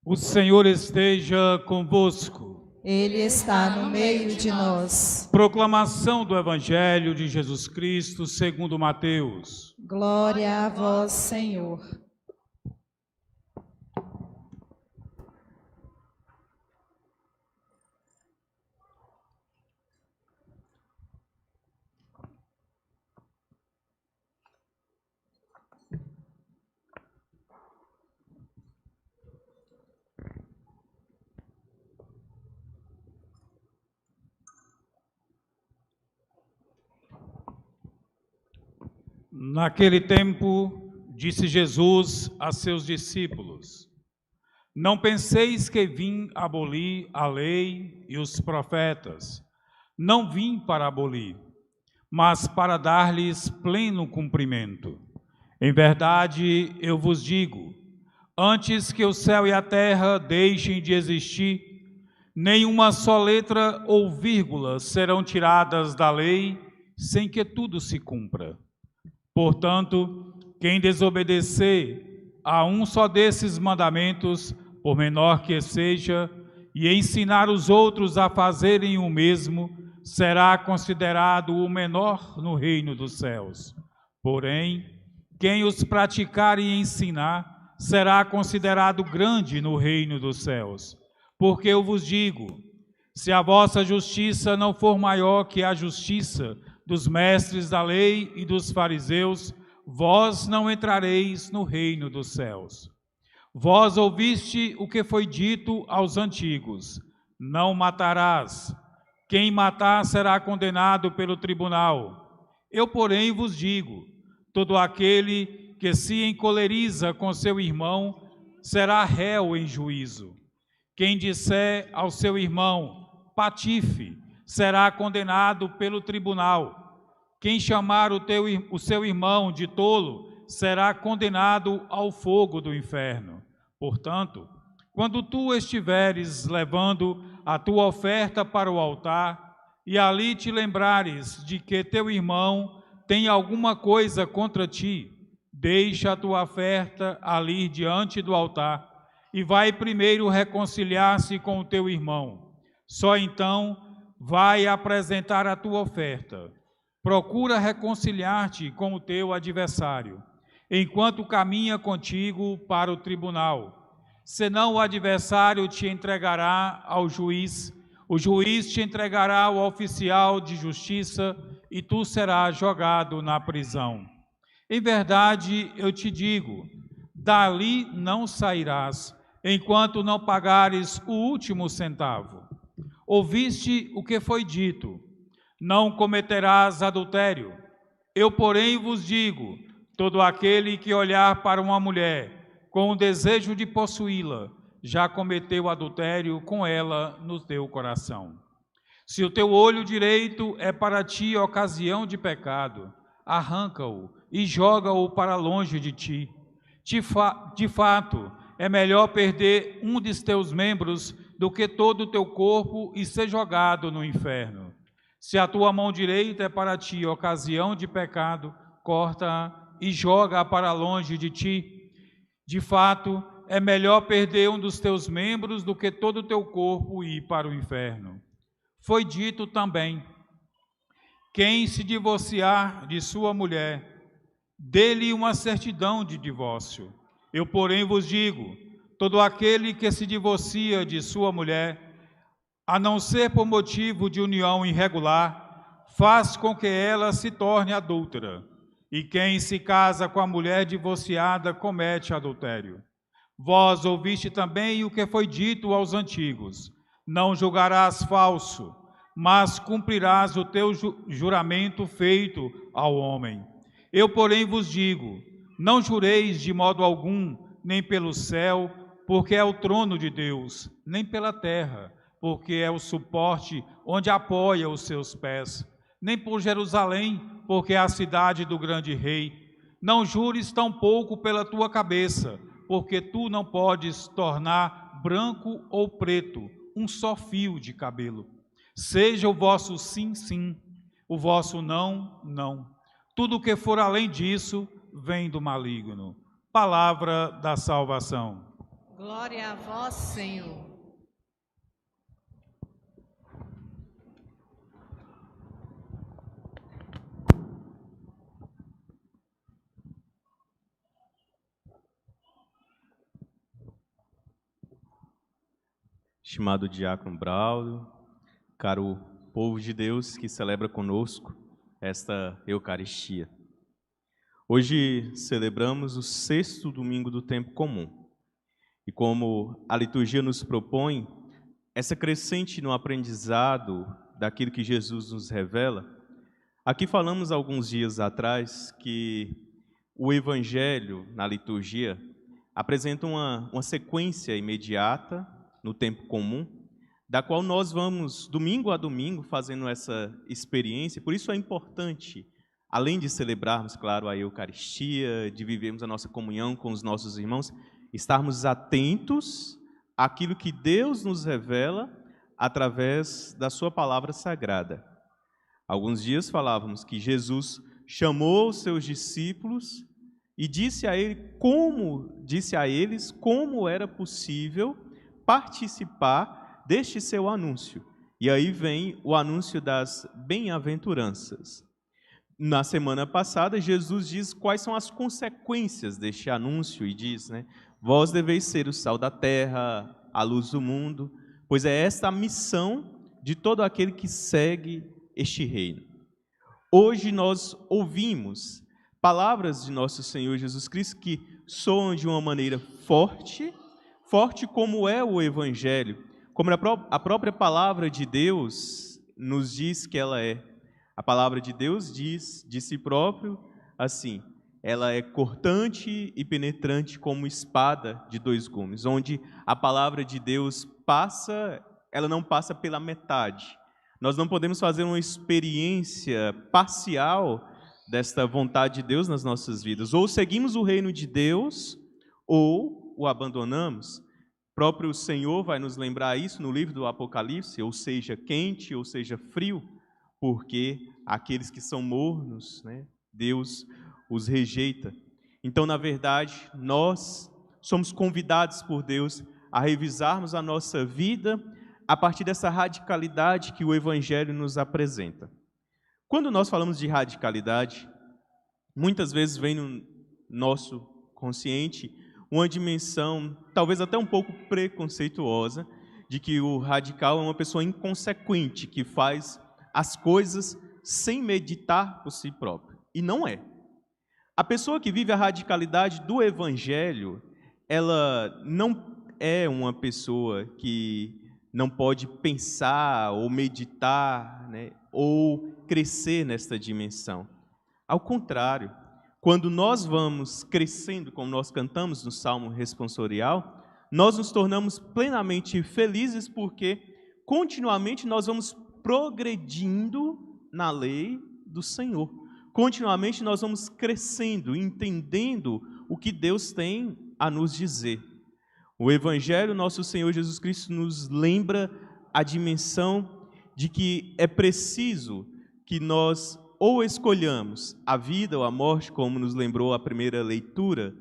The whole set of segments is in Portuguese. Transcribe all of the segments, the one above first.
O Senhor esteja convosco. Ele está no meio de nós. Proclamação do Evangelho de Jesus Cristo segundo Mateus. Glória a vós, Senhor. Naquele tempo, disse Jesus a seus discípulos: Não penseis que vim abolir a lei e os profetas. Não vim para abolir, mas para dar-lhes pleno cumprimento. Em verdade, eu vos digo, antes que o céu e a terra deixem de existir, nenhuma só letra ou vírgula serão tiradas da lei, sem que tudo se cumpra. Portanto, quem desobedecer a um só desses mandamentos, por menor que seja, e ensinar os outros a fazerem o mesmo, será considerado o menor no reino dos céus. Porém, quem os praticar e ensinar, será considerado grande no reino dos céus. Porque eu vos digo, se a vossa justiça não for maior que a justiça dos mestres da lei e dos fariseus, vós não entrareis no reino dos céus. Vós ouviste o que foi dito aos antigos: não matarás. Quem matar será condenado pelo tribunal. Eu, porém, vos digo: todo aquele que se encoleriza com seu irmão será réu em juízo. Quem disser ao seu irmão: patife, será condenado pelo tribunal. Quem chamar o seu irmão de tolo será condenado ao fogo do inferno. Portanto, quando tu estiveres levando a tua oferta para o altar, e ali te lembrares de que teu irmão tem alguma coisa contra ti, deixa a tua oferta ali diante do altar, e vai primeiro reconciliar-se com o teu irmão. Só então vai apresentar a tua oferta. Procura reconciliar-te com o teu adversário, enquanto caminha contigo para o tribunal. Senão o adversário te entregará ao juiz, o juiz te entregará ao oficial de justiça, e tu serás jogado na prisão. Em verdade, eu te digo, dali não sairás, enquanto não pagares o último centavo. Ouviste o que foi dito: não cometerás adultério. Eu, porém, vos digo, todo aquele que olhar para uma mulher com o desejo de possuí-la, já cometeu adultério com ela no teu coração. Se o teu olho direito é para ti ocasião de pecado, arranca-o e joga-o para longe de ti. De fato, é melhor perder um dos teus membros do que todo o teu corpo e ser jogado no inferno. Se a tua mão direita é para ti ocasião de pecado, corta-a e joga-a para longe de ti. De fato, é melhor perder um dos teus membros do que todo o teu corpo e ir para o inferno. Foi dito também: quem se divorciar de sua mulher, dê-lhe uma certidão de divórcio. Eu, porém, vos digo, todo aquele que se divorcia de sua mulher, a não ser por motivo de união irregular, faz com que ela se torne adúltera. E quem se casa com a mulher divorciada comete adultério. Vós ouviste também o que foi dito aos antigos: não julgarás falso, mas cumprirás o teu juramento feito ao homem. Eu, porém, vos digo: não jureis de modo algum, nem pelo céu, porque é o trono de Deus, nem pela terra, porque é o suporte onde apoia os seus pés, nem por Jerusalém, porque é a cidade do grande rei. Não jures tampouco pela tua cabeça, porque tu não podes tornar branco ou preto um só fio de cabelo. Seja o vosso sim, sim, o vosso não, não. Tudo o que for além disso, vem do maligno. Palavra da salvação. Glória a vós, Senhor. Estimado Diácono Braulio, caro povo de Deus que celebra conosco esta Eucaristia. Hoje celebramos o 6º domingo do tempo comum. E como a liturgia nos propõe, essa crescente no aprendizado daquilo que Jesus nos revela, aqui falamos alguns dias atrás que o Evangelho na liturgia apresenta uma sequência imediata no tempo comum, da qual nós vamos, domingo a domingo, fazendo essa experiência. Por isso é importante, além de celebrarmos, claro, a Eucaristia, de vivermos a nossa comunhão com os nossos irmãos, estarmos atentos àquilo que Deus nos revela através da sua palavra sagrada. Alguns dias falávamos que Jesus chamou os seus discípulos e disse a eles como era possível participar deste seu anúncio. E aí vem o anúncio das bem-aventuranças. Na semana passada, Jesus diz quais são as consequências deste anúncio e diz, vós deveis ser o sal da terra, a luz do mundo, pois é esta a missão de todo aquele que segue este reino. Hoje nós ouvimos palavras de nosso Senhor Jesus Cristo que soam de uma maneira forte como é o Evangelho, como a própria palavra de Deus nos diz que ela é. A palavra de Deus diz de si próprio assim: ela é cortante e penetrante como espada de 2 gumes, onde a palavra de Deus passa, ela não passa pela metade. Nós não podemos fazer uma experiência parcial desta vontade de Deus nas nossas vidas. Ou seguimos o reino de Deus, ou o abandonamos. O próprio Senhor vai nos lembrar isso no livro do Apocalipse, ou seja, quente, ou seja, frio, porque aqueles que são mornos, Deus os rejeita. Então, na verdade, nós somos convidados por Deus a revisarmos a nossa vida a partir dessa radicalidade que o Evangelho nos apresenta. Quando nós falamos de radicalidade, muitas vezes vem no nosso consciente uma dimensão, talvez até um pouco preconceituosa, de que o radical é uma pessoa inconsequente, que faz as coisas sem meditar por si próprio. E não é. A pessoa que vive a radicalidade do Evangelho, ela não é uma pessoa que não pode pensar ou meditar, ou crescer nesta dimensão. Ao contrário, quando nós vamos crescendo, como nós cantamos no Salmo responsorial, nós nos tornamos plenamente felizes porque continuamente nós vamos progredindo na lei do Senhor. Continuamente nós vamos crescendo, entendendo o que Deus tem a nos dizer. O Evangelho, nosso Senhor Jesus Cristo, nos lembra a dimensão de que é preciso que nós ou escolhamos a vida ou a morte, como nos lembrou a primeira leitura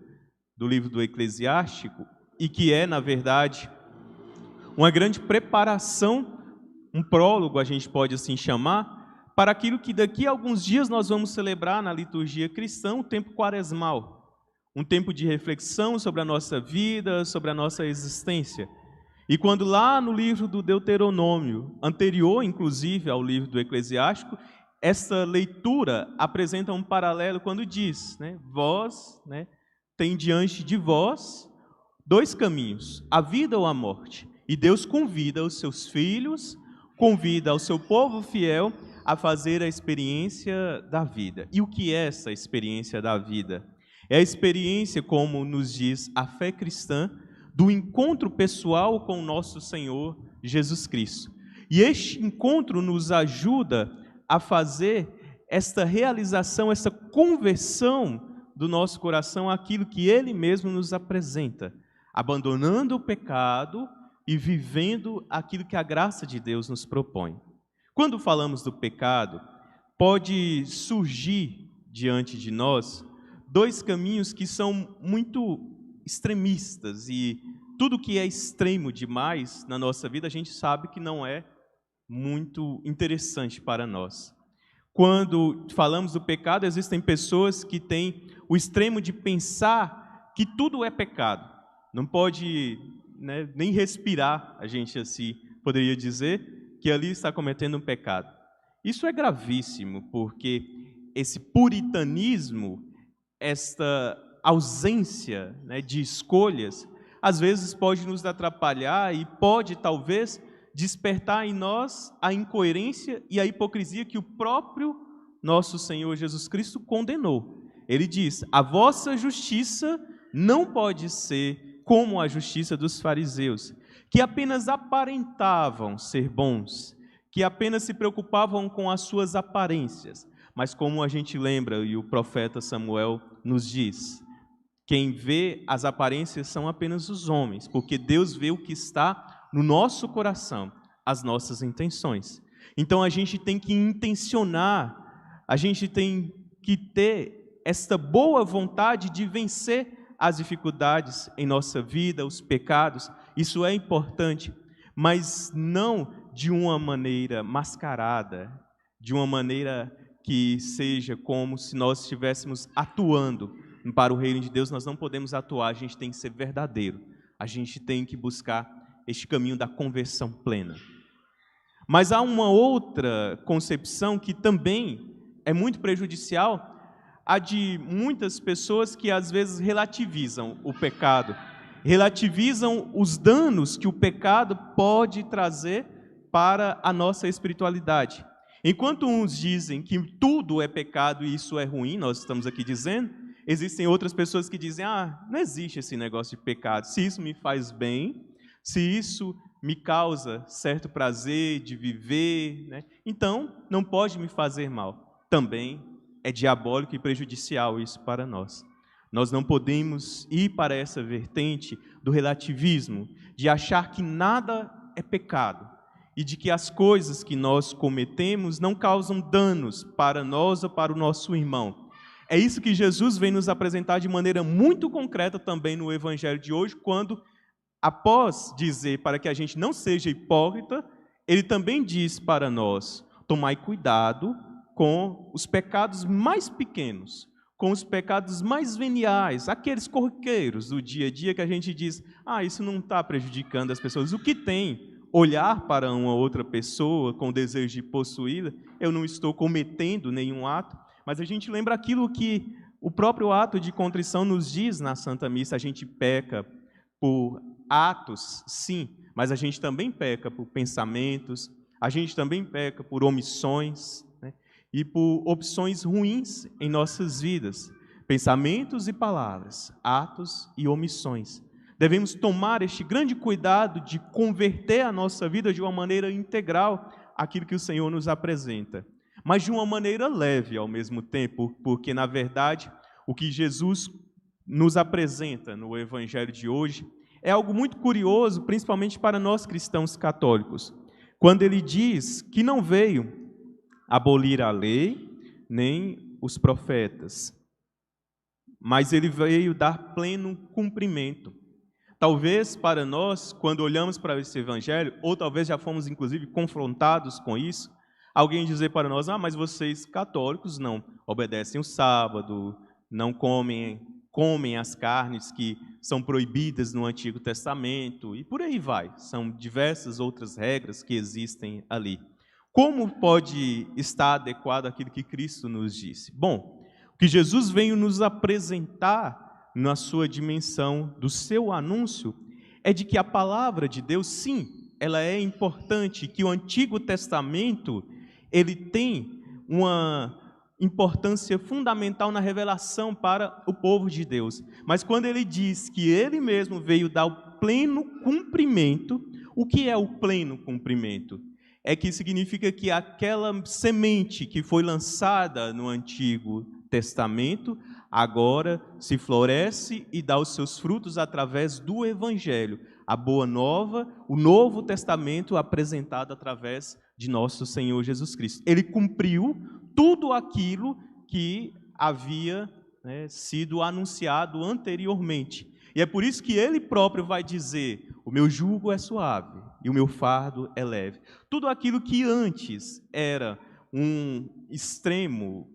do livro do Eclesiástico, e que é, na verdade, uma grande preparação, um prólogo, a gente pode assim chamar, para aquilo que daqui a alguns dias nós vamos celebrar na liturgia cristã, o tempo quaresmal, um tempo de reflexão sobre a nossa vida, sobre a nossa existência. E quando lá no livro do Deuteronômio, anterior inclusive ao livro do Eclesiástico, essa leitura apresenta um paralelo quando diz, vós, tem diante de vós 2 caminhos, a vida ou a morte. E Deus convida os seus filhos, convida o seu povo fiel a fazer a experiência da vida. E o que é essa experiência da vida? É a experiência, como nos diz a fé cristã, do encontro pessoal com o nosso Senhor Jesus Cristo. E este encontro nos ajuda a fazer esta realização, essa conversão do nosso coração àquilo que Ele mesmo nos apresenta, abandonando o pecado e vivendo aquilo que a graça de Deus nos propõe. Quando falamos do pecado, pode surgir diante de nós 2 caminhos que são muito extremistas e tudo que é extremo demais na nossa vida, a gente sabe que não é muito interessante para nós. Quando falamos do pecado, existem pessoas que têm o extremo de pensar que tudo é pecado. Não pode, né, nem respirar, a gente assim poderia dizer, que ali está cometendo um pecado. Isso é gravíssimo, porque esse puritanismo, esta ausência, né, de escolhas, às vezes pode nos atrapalhar e pode, talvez, despertar em nós a incoerência e a hipocrisia que o próprio nosso Senhor Jesus Cristo condenou. Ele diz: a vossa justiça não pode ser como a justiça dos fariseus, que apenas aparentavam ser bons, que apenas se preocupavam com as suas aparências. Mas como a gente lembra, e o profeta Samuel nos diz, quem vê as aparências são apenas os homens, porque Deus vê o que está no nosso coração, as nossas intenções. Então a gente tem que intencionar, a gente tem que ter esta boa vontade de vencer as dificuldades em nossa vida, os pecados. Isso é importante, mas não de uma maneira mascarada, de uma maneira que seja como se nós estivéssemos atuando para o reino de Deus. Nós não podemos atuar, a gente tem que ser verdadeiro, a gente tem que buscar este caminho da conversão plena. Mas há uma outra concepção que também é muito prejudicial, a de muitas pessoas que às vezes relativizam o pecado, relativizam os danos que o pecado pode trazer para a nossa espiritualidade. Enquanto uns dizem que tudo é pecado e isso é ruim, nós estamos aqui dizendo, existem outras pessoas que dizem: não existe esse negócio de pecado, se isso me faz bem, se isso me causa certo prazer de viver, né, então não pode me fazer mal. Também é diabólico e prejudicial isso para nós. Nós não podemos ir para essa vertente do relativismo, de achar que nada é pecado e de que as coisas que nós cometemos não causam danos para nós ou para o nosso irmão. É isso que Jesus vem nos apresentar de maneira muito concreta também no Evangelho de hoje, quando, após dizer para que a gente não seja hipócrita, ele também diz para nós: tomai cuidado com os pecados mais pequenos, com os pecados mais veniais, aqueles corriqueiros do dia a dia que a gente diz: isso não está prejudicando as pessoas. O que tem? Olhar para uma outra pessoa com o desejo de possuí-la, eu não estou cometendo nenhum ato, mas a gente lembra aquilo que o próprio ato de contrição nos diz na Santa Missa. A gente peca por atos, sim, mas a gente também peca por pensamentos, a gente também peca por omissões, né, e por opções ruins em nossas vidas, pensamentos e palavras, atos e omissões. Devemos tomar este grande cuidado de converter a nossa vida de uma maneira integral àquilo que o Senhor nos apresenta, mas de uma maneira leve ao mesmo tempo, porque, na verdade, o que Jesus nos apresenta no Evangelho de hoje é algo muito curioso, principalmente para nós cristãos católicos, quando ele diz que não veio abolir a lei nem os profetas, mas ele veio dar pleno cumprimento. Talvez para nós, quando olhamos para esse Evangelho, ou talvez já fomos inclusive confrontados com isso, alguém dizer para nós: mas vocês católicos não obedecem o sábado, não comem as carnes que são proibidas no Antigo Testamento, e por aí vai. São diversas outras regras que existem ali. Como pode estar adequado àquilo que Cristo nos disse? Bom, o que Jesus veio nos apresentar na sua dimensão do seu anúncio é de que a palavra de Deus, sim, ela é importante, que o Antigo Testamento ele tem uma importância fundamental na revelação para o povo de Deus. Mas quando ele diz que ele mesmo veio dar o pleno cumprimento, o que é o pleno cumprimento? É que significa que aquela semente que foi lançada no Antigo Testamento agora se floresce e dá os seus frutos através do Evangelho, a Boa Nova, o Novo Testamento apresentado através de nosso Senhor Jesus Cristo. Ele cumpriu tudo aquilo que havia sido anunciado anteriormente. E é por isso que ele próprio vai dizer: o meu jugo é suave e o meu fardo é leve. Tudo aquilo que antes era um extremo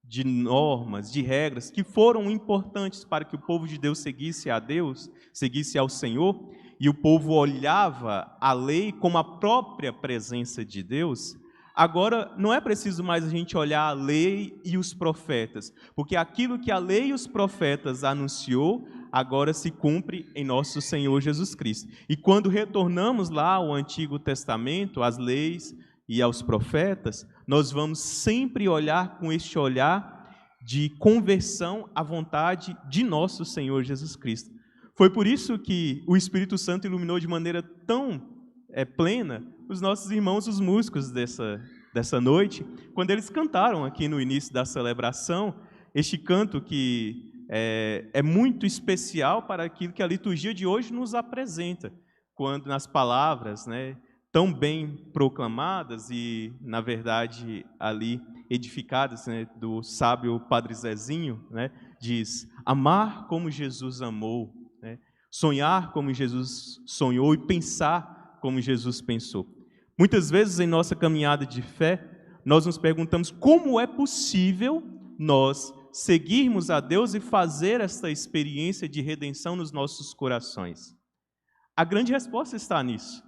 de normas, de regras, que foram importantes para que o povo de Deus seguisse a Deus, seguisse ao Senhor, e o povo olhava a lei como a própria presença de Deus. Agora, não é preciso mais a gente olhar a lei e os profetas, porque aquilo que a lei e os profetas anunciou, agora se cumpre em nosso Senhor Jesus Cristo. E quando retornamos lá ao Antigo Testamento, às leis e aos profetas, nós vamos sempre olhar com este olhar de conversão à vontade de nosso Senhor Jesus Cristo. Foi por isso que o Espírito Santo iluminou de maneira tão plena os nossos irmãos, os músicos dessa noite, quando eles cantaram aqui no início da celebração, este canto que é muito especial para aquilo que a liturgia de hoje nos apresenta, quando nas palavras, né, tão bem proclamadas e, na verdade, ali edificadas, né, do sábio Padre Zezinho, né, diz: amar como Jesus amou, né, sonhar como Jesus sonhou e pensar como Jesus pensou. Muitas vezes em nossa caminhada de fé, nós nos perguntamos como é possível nós seguirmos a Deus e fazer esta experiência de redenção nos nossos corações. A grande resposta está nisso.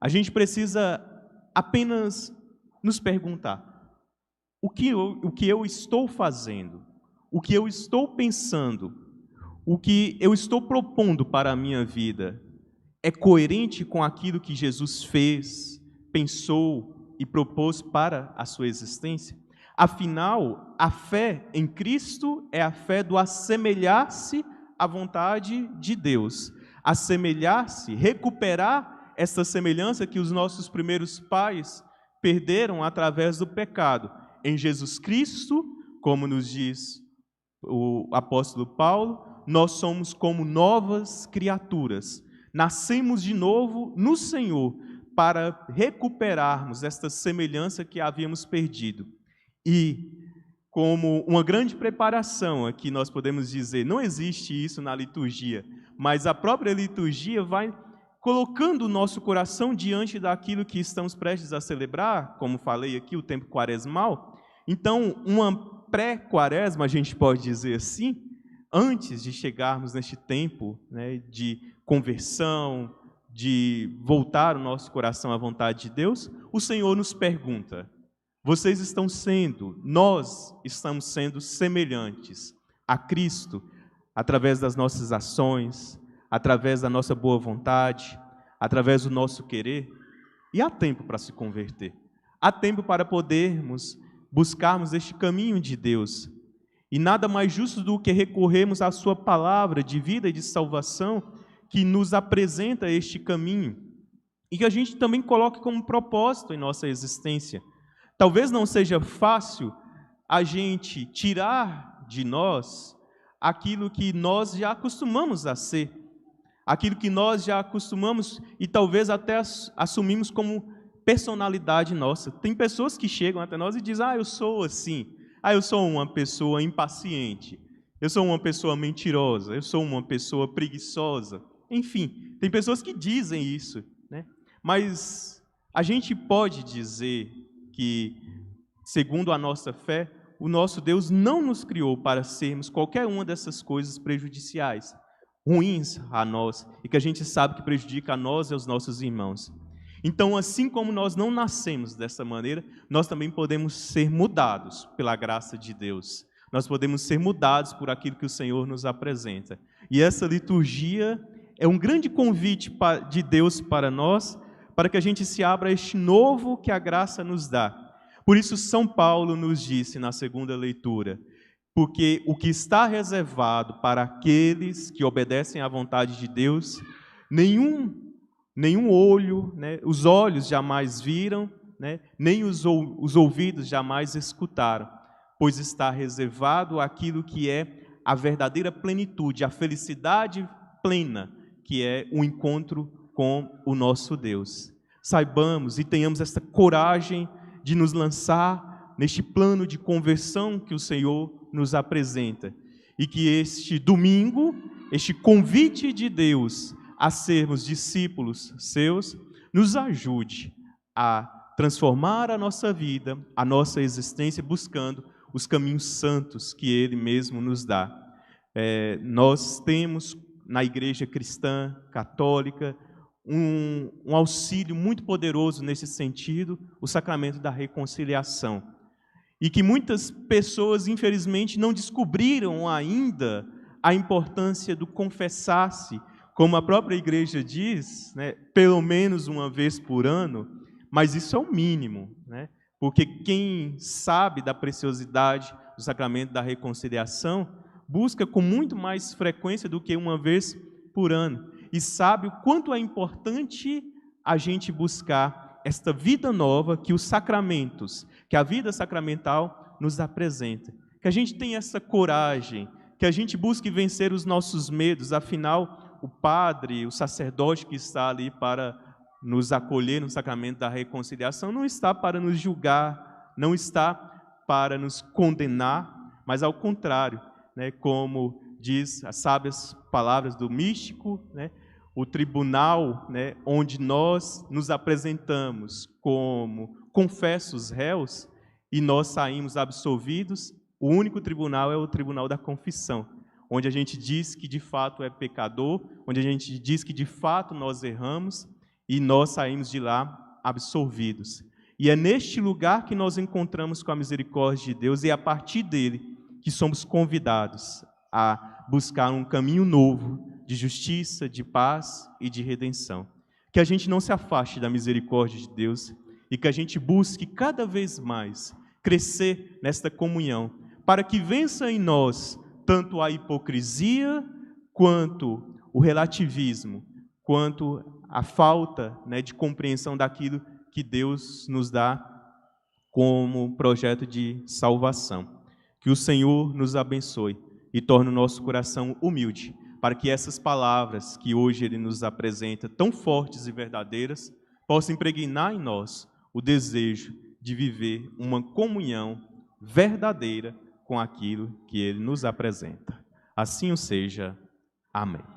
A gente precisa apenas nos perguntar: o que eu estou fazendo, o que eu estou pensando, o que eu estou propondo para a minha vida, é coerente com aquilo que Jesus fez, pensou e propôs para a sua existência? Afinal, a fé em Cristo é a fé do assemelhar-se à vontade de Deus, assemelhar-se, recuperar essa semelhança que os nossos primeiros pais perderam através do pecado. Em Jesus Cristo, como nos diz o apóstolo Paulo, nós somos como novas criaturas. Nascemos de novo no Senhor para recuperarmos esta semelhança que havíamos perdido. E, como uma grande preparação, aqui nós podemos dizer, não existe isso na liturgia, mas a própria liturgia vai colocando o nosso coração diante daquilo que estamos prestes a celebrar, como falei aqui, o tempo quaresmal. Então, uma pré-quaresma, a gente pode dizer assim, antes de chegarmos neste tempo, né, de conversão, de voltar o nosso coração à vontade de Deus, o Senhor nos pergunta: nós estamos sendo semelhantes a Cristo através das nossas ações, através da nossa boa vontade, através do nosso querer? E há tempo para se converter. Há tempo para podermos buscarmos este caminho de Deus. E nada mais justo do que recorrermos à sua palavra de vida e de salvação, que nos apresenta este caminho. E que a gente também coloque como propósito em nossa existência. Talvez não seja fácil a gente tirar de nós aquilo que nós já acostumamos a ser, aquilo que nós já acostumamos e talvez até assumimos como personalidade nossa. Tem pessoas que chegam até nós e dizem: eu sou assim, eu sou uma pessoa impaciente, eu sou uma pessoa mentirosa, eu sou uma pessoa preguiçosa. Enfim, tem pessoas que dizem isso, né? Mas a gente pode dizer que, segundo a nossa fé, o nosso Deus não nos criou para sermos qualquer uma dessas coisas prejudiciais, ruins a nós, e que a gente sabe que prejudica a nós e aos nossos irmãos. Então, assim como nós não nascemos dessa maneira, nós também podemos ser mudados pela graça de Deus. Nós podemos ser mudados por aquilo que o Senhor nos apresenta. E essa liturgia é um grande convite de Deus para nós, para que a gente se abra a este novo que a graça nos dá. Por isso, São Paulo nos disse na segunda leitura: porque o que está reservado para aqueles que obedecem à vontade de Deus, nenhum olho, né, os olhos jamais viram, né, nem os ouvidos jamais escutaram, pois está reservado aquilo que é a verdadeira plenitude, a felicidade plena, que é o encontro com o nosso Deus. Saibamos e tenhamos esta coragem de nos lançar neste plano de conversão que o Senhor nos apresenta. E que este domingo este convite de Deus a sermos discípulos seus nos ajude a transformar a nossa vida, a nossa existência, buscando os caminhos santos que Ele mesmo nos dá. Nós temos na igreja cristã, católica, um auxílio muito poderoso nesse sentido, o sacramento da reconciliação. E que muitas pessoas, infelizmente, não descobriram ainda a importância do confessar-se, como a própria igreja diz, né, pelo menos uma vez por ano, mas isso é o mínimo, né? Porque quem sabe da preciosidade do sacramento da reconciliação busca com muito mais frequência do que uma vez por ano e sabe o quanto é importante a gente buscar esta vida nova que os sacramentos, que a vida sacramental nos apresenta. Que a gente tenha essa coragem, que a gente busque vencer os nossos medos, afinal, o padre, o sacerdote que está ali para nos acolher no sacramento da reconciliação não está para nos julgar, não está para nos condenar, mas ao contrário, né, como diz as sábias palavras do místico, né, o tribunal, né, onde nós nos apresentamos como confessos réus e nós saímos absolvidos, o único tribunal é o tribunal da confissão, onde a gente diz que de fato é pecador, onde a gente diz que de fato nós erramos e nós saímos de lá absolvidos. E é neste lugar que nós encontramos com a misericórdia de Deus e é a partir dele que somos convidados a buscar um caminho novo de justiça, de paz e de redenção. Que a gente não se afaste da misericórdia de Deus e que a gente busque cada vez mais crescer nesta comunhão, para que vença em nós tanto a hipocrisia, quanto o relativismo, quanto a falta, né, de compreensão daquilo que Deus nos dá como projeto de salvação. Que o Senhor nos abençoe e torne o nosso coração humilde, para que essas palavras que hoje Ele nos apresenta, tão fortes e verdadeiras, possam impregnar em nós o desejo de viver uma comunhão verdadeira com aquilo que Ele nos apresenta. Assim o seja. Amém.